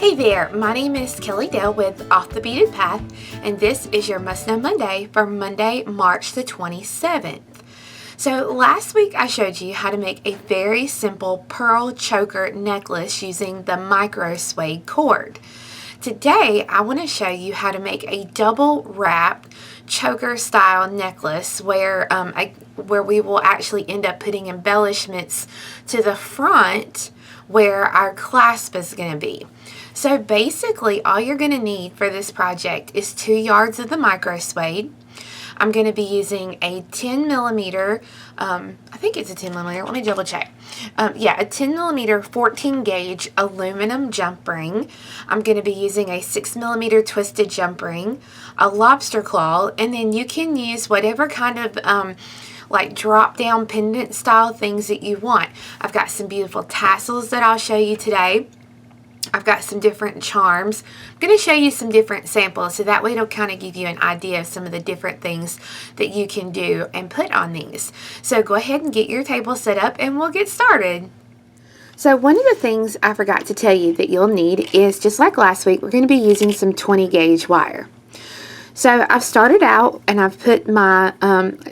Hey there, my name is Kelly Dale with Off the Beaded Path, and this is your Must Know Monday for Monday, March the 27th. So last week I showed you how to make a very simple pearl choker necklace using the Microsuede cord. Today I want to show you how to make a double wrapped choker style necklace where we will actually end up putting embellishments to the front where our clasp is going to be. So basically all you're going to need for this project is 2 yards of the Microsuede. I'm going to be using a 10 millimeter, I think it's a 10 millimeter, let me double check. Yeah, a 10 millimeter 14 gauge aluminum jump ring. I'm going to be using a 6 millimeter twisted jump ring, a lobster claw, and then you can use whatever kind of like drop down pendant style things that you want. I've got some beautiful tassels that I'll show you today. I've got some different charms. I'm going to show you some different samples so that way it'll kind of give you an idea of some of the different things that you can do and put on these. So go ahead and get your table set up and we'll get started. So one of the things I forgot to tell you that you'll need is, just like last week, we're going to be using some 20 gauge wire. So I've started out and I've put my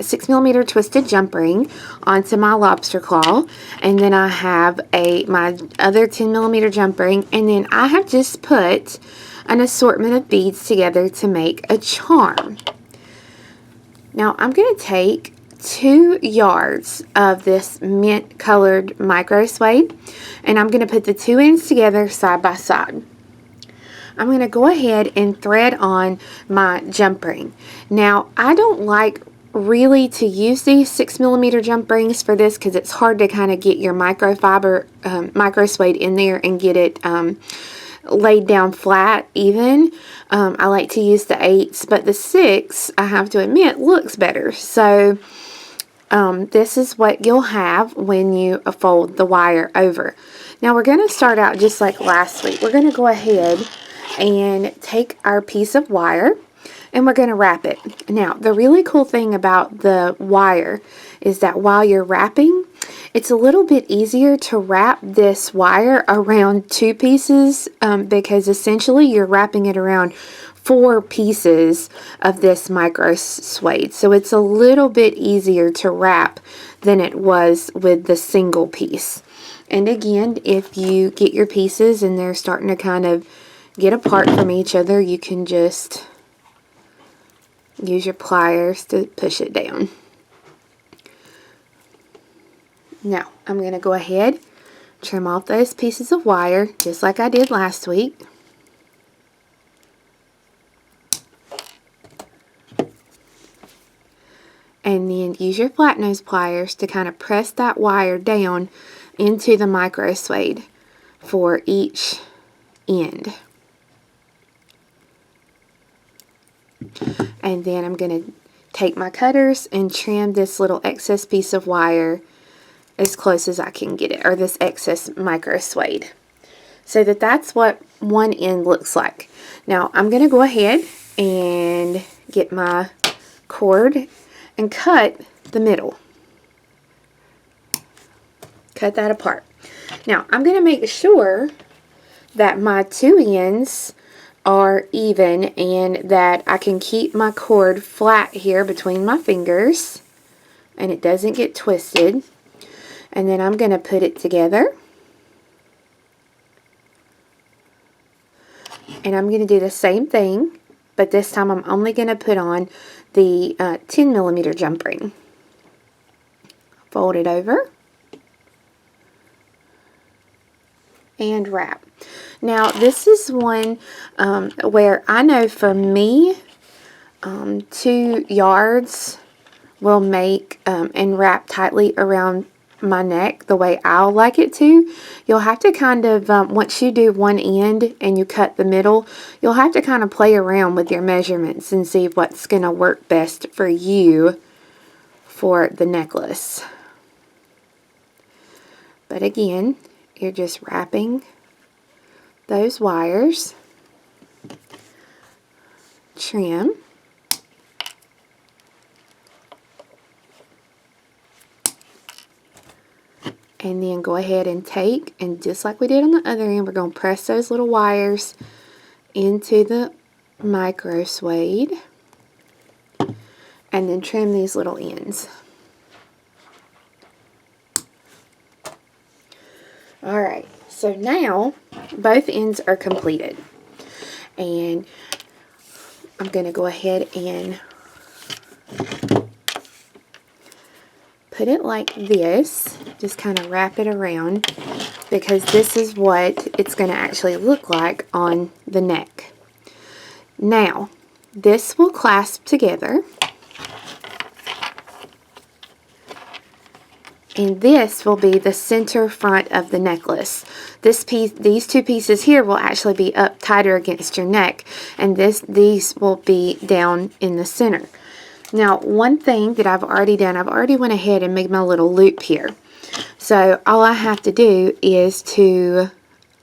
6 millimeter twisted jump ring onto my lobster claw, and then I have my other 10 millimeter jump ring, and then I have just put an assortment of beads together to make a charm. Now I'm going to take 2 yards of this mint colored Microsuede, and I'm going to put the 2 ends together side by side. I'm going to go ahead and thread on my jump ring. Now, I don't like really to use these 6 millimeter jump rings for this because it's hard to kind of get your Microsuede in there and get it laid down flat even. I like to use the 8s, but the 6, I have to admit, looks better. So this is what you'll have when you fold the wire over. Now we're going to start out just like last week. We're going to go ahead and take our piece of wire and we're going to wrap it. Now the really cool thing about the wire is that while you're wrapping, it's a little bit easier to wrap this wire around 2 pieces because essentially you're wrapping it around 4 pieces of this Microsuede. So it's a little bit easier to wrap than it was with the single piece. And again, if you get your pieces and they're starting to kind of get apart from each other, you can just use your pliers to push it down. Now, I'm going to go ahead, trim off those pieces of wire, just like I did last week. And then use your flat nose pliers to kind of press that wire down into the Microsuede for each end. And then I'm going to take my cutters and trim this little excess piece of wire as close as I can get it, or this excess Microsuede, so that that's what one end looks like. Now I'm going to go ahead and get my cord and cut the middle. Cut that apart. Now I'm going to make sure that my 2 ends are even and that I can keep my cord flat here between my fingers and it doesn't get twisted. And then I'm going to put it together. And I'm going to do the same thing, but this time I'm only going to put on the 10 millimeter jump ring. Fold it over and wrap. Now this is one where I know for me 2 yards will make and wrap tightly around my neck the way I'll like it to. You'll have to kind of, once you do one end and you cut the middle, you'll have to kind of play around with your measurements and see what's going to work best for you for the necklace. But again, you're just wrapping those wires, trim, And then go ahead and take, and just like we did on the other end, we're going to press those little wires into the Microsuede and then trim these little ends. Alright, so now both ends are completed. And I'm going to go ahead and put it like this, just kind of wrap it around, because this is what it's going to actually look like on the neck. Now, this will clasp together, and this will be the center front of the necklace. This piece, these two pieces here will actually be up tighter against your neck, and these will be down in the center. Now, one thing that I've already done, I've already went ahead and made my little loop here. So all I have to do is to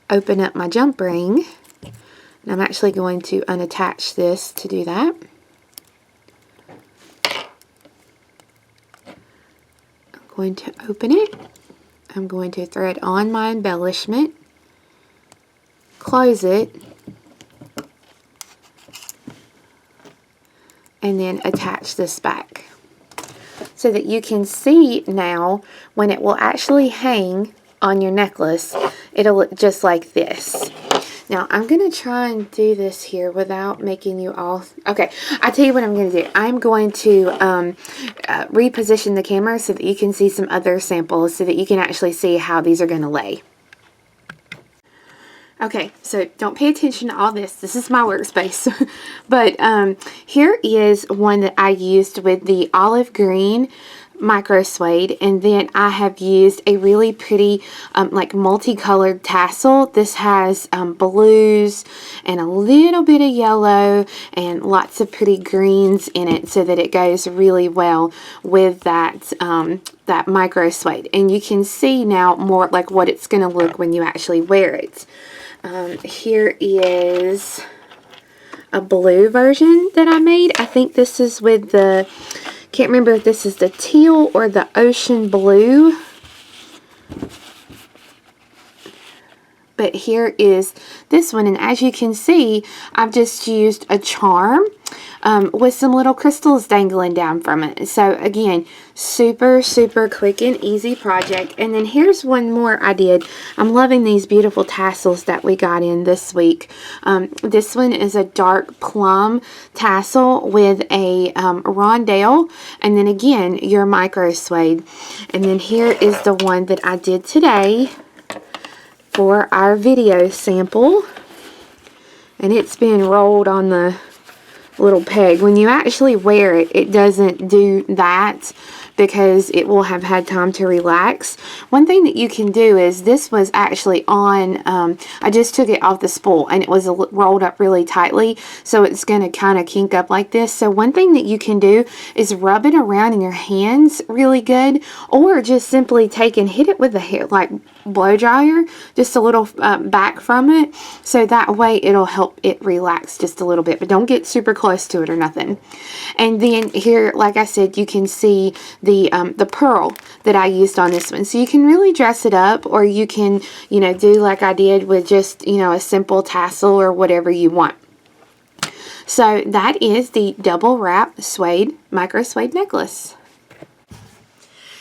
open up my jump ring. And I'm actually going to unattach this to do that. I'm going to open it. I'm going to thread on my embellishment, close it, and then attach this back so that you can see now when it will actually hang on your necklace, it'll look just like this. Now I'm going to try and do this here without making you all... Okay, I'll tell you what I'm going to do. I'm going to reposition the camera so that you can see some other samples so that you can actually see how these are going to lay. Okay, so don't pay attention to all this. This is my workspace. But here is one that I used with the olive green Microsuede, and then I have used a really pretty like multicolored tassel. This has blues and a little bit of yellow and lots of pretty greens in it, so that it goes really well with that that Microsuede. And you can see now more like what it's going to look when you actually wear it. Here is a blue version that I made. I think this is with the, can't remember if this is the teal or the ocean blue. But here is this one, and as you can see, I've just used a charm with some little crystals dangling down from it. So again, super quick and easy project. And then here's one more I did. I'm loving these beautiful tassels that we got in this week. This one is a dark plum tassel with a rondelle, and then again your Microsuede. And then here is the one that I did today for our video sample, and it's been rolled on the little peg. When you actually wear it, it doesn't do that because it will have had time to relax. One thing that you can do is, this was actually on, I just took it off the spool and it was rolled up really tightly, so it's going to kind of kink up like this. So one thing that you can do is rub it around in your hands really good, or just simply take and hit it with the hair, like blow dryer, just a little back from it, so that way it'll help it relax just a little bit, but don't get super close to it or nothing. And then here, like I said, you can see the pearl that I used on this one. So you can really dress it up, or you can, you know, do like I did with just, you know, a simple tassel or whatever you want. So that is the double wrap suede Microsuede necklace.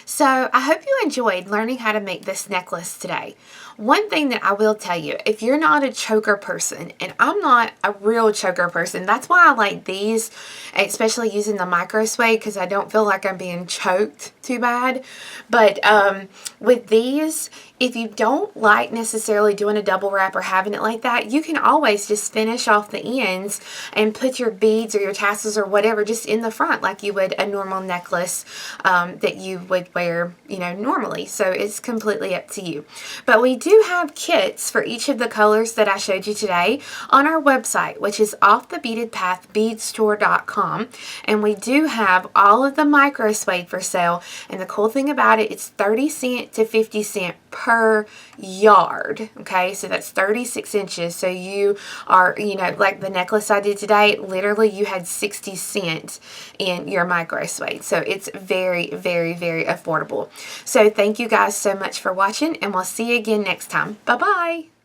So I hope you enjoyed learning how to make this necklace today. One thing that I will tell you, if you're not a choker person, and I'm not a real choker person, that's why I like these, especially using the Microsuede, because I don't feel like I'm being choked too bad. But with these, if you don't like necessarily doing a double wrap or having it like that, you can always just finish off the ends and put your beads or your tassels or whatever just in the front, like you would a normal necklace that you would wear, you know, normally. So it's completely up to you. But we do have kits for each of the colors that I showed you today on our website, which is Off the Beaded Path beadstore.com, and we do have all of the Microsuede for sale, And the cool thing about it, it's 30 cents to 50 cents per yard. Okay, so that's 36 inches. So you are, you know, like the necklace I did today, literally you had 60 cents in your Microsuede. So it's very, very, very affordable. So thank you guys so much for watching, and we'll see you again next time. Bye-bye.